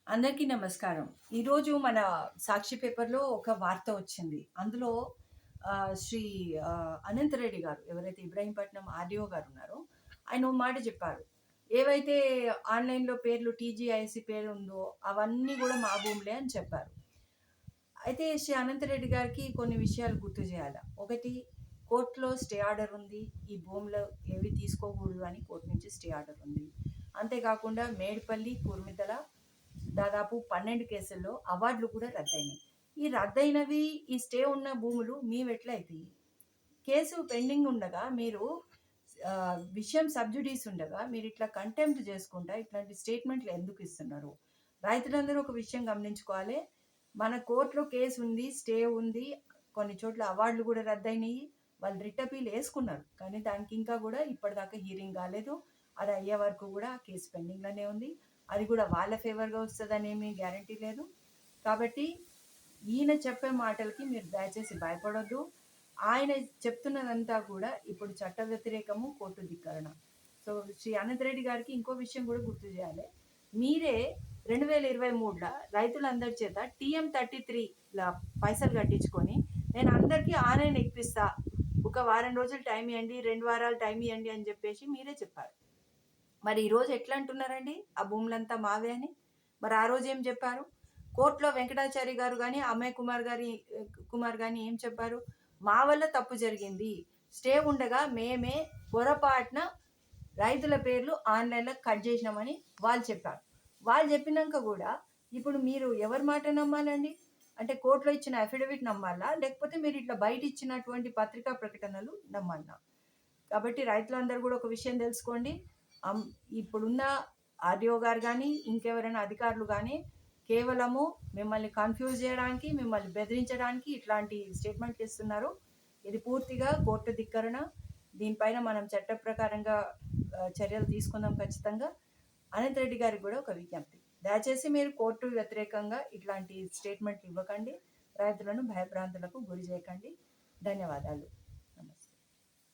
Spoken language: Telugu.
అందరికీ నమస్కారం. ఈరోజు మన సాక్షి పేపర్‌లో ఒక వార్త వచ్చింది. అందులో శ్రీ అనంతరెడ్డి గారు, ఎవరైతే ఇబ్రహీంపట్నం ఆర్‌డీఓ గారు ఉన్నారో, ఆయన ఓ మాట చెప్పారు. ఏవైతే ఆన్‌లైన్‌లో పేర్లు టీజీఐఎస్‌సి పేరు ఉందో, అవన్నీ గూడా మా భూములే అని చెప్పారు. అయితే శ్రీ అనంతరెడ్డి గారికి కొన్ని విషయాలు గుర్తు చేయాల. ఒకటి, కోర్టులో స్టే ఆర్డర్ ఉంది. ఈ భూములు ఏవి తీసుకోకూడదు అని కోర్టు నుంచి స్టే ఆర్డర్ ఉంది. అంతేకాకుండా మేడిపల్లి, కుర్మిద్దల దాదాపు 12 కేసుల్లో అవార్డులు కూడా రద్దయినాయి. ఈ రద్దయినవి, ఈ స్టే ఉన్న భూములు మీవెట్లా అయితాయి? కేసు పెండింగ్ ఉండగా మీరు విషయం సబ్జుడీస్ ఉండగా మీరు ఇట్లా కంటెంప్ట్ చేసుకుంటా ఇట్లాంటి స్టేట్మెంట్లు ఎందుకు ఇస్తున్నారు? రైతులందరూ ఒక విషయం గమనించుకోవాలి. మన కోర్టులో కేసు ఉంది, స్టే ఉంది, కొన్ని చోట్ల అవార్డులు కూడా రద్దయినాయి. వాళ్ళు రిట్ అపీల్ వేసుకున్నారు, కానీ దానికి ఇంకా కూడా ఇప్పటిదాకా హీరింగ్ కాలేదు. అది అయ్యే వరకు కూడా కేసు పెండింగ్లోనే ఉంది. అది కూడా వాళ్ళ ఫేవర్గా వస్తుందని ఏమీ గ్యారంటీ లేదు. కాబట్టి ఈయన చెప్పే మాటలకి మీరు దయచేసి భయపడొద్దు. ఆయన చెప్తున్నదంతా కూడా ఇప్పుడు చట్ట వ్యతిరేకము, కోర్టు ధిక్కరణ. సో శ్రీ అనంతరెడ్డి గారికి ఇంకో విషయం కూడా గుర్తు చేయాలి. మీరే 2023లో రైతులందరి చేత TM33 పైసలు కట్టించుకొని నేను అందరికీ ఆన్లైన్ ఎక్కిపిస్తా, ఒక వారం రోజులు టైం ఇవ్వండి, 2 వారాలు టైం ఇవ్వండి అని చెప్పేసి మీరే చెప్పారు. మరి ఈరోజు ఎట్లా అంటున్నారండి ఆ భూములంతా మావే అని? మరి ఆ రోజు ఏం చెప్పారు? కోర్టులో వెంకటాచారి గారు కానీ, అమయ్ కుమార్ కానీ ఏం చెప్పారు? మా వల్ల తప్పు జరిగింది, స్టే ఉండగా మేమే పొరపాటున రైతుల పేర్లు ఆన్లైన్లో కట్ చేసినామని వాళ్ళు చెప్పారు. వాళ్ళు చెప్పినాక కూడా ఇప్పుడు మీరు ఎవరి మాట నమ్మాలండి? అంటే కోర్టులో ఇచ్చిన అఫిడవిట్ నమ్మాలా, లేకపోతే మీరు ఇట్లా బయట ఇచ్చినటువంటి పత్రికా ప్రకటనలు నమ్మాలా? కాబట్టి రైతులందరూ కూడా ఒక విషయం తెలుసుకోండి. ఇప్పుడున్న ఆర్‌డీఓ గారు కానీ, ఇంకెవరైనా అధికారులు కానీ కేవలము మిమ్మల్ని కన్ఫ్యూజ్ చేయడానికి, మిమ్మల్ని బెదిరించడానికి ఇట్లాంటి స్టేట్మెంట్లు ఇస్తున్నారు. ఇది పూర్తిగా కోర్టు ధిక్కరణ. దీనిపైన మనం చట్ట ప్రకారంగా చర్యలు తీసుకుందాం ఖచ్చితంగా. అనంత్ రెడ్డి గారికి కూడా ఒక విజ్ఞప్తి. దయచేసి మీరు కోర్టు వ్యతిరేకంగా ఇట్లాంటి స్టేట్మెంట్లు ఇవ్వకండి. రైతులను భయభ్రాంతులకు గురి చేయకండి. ధన్యవాదాలు.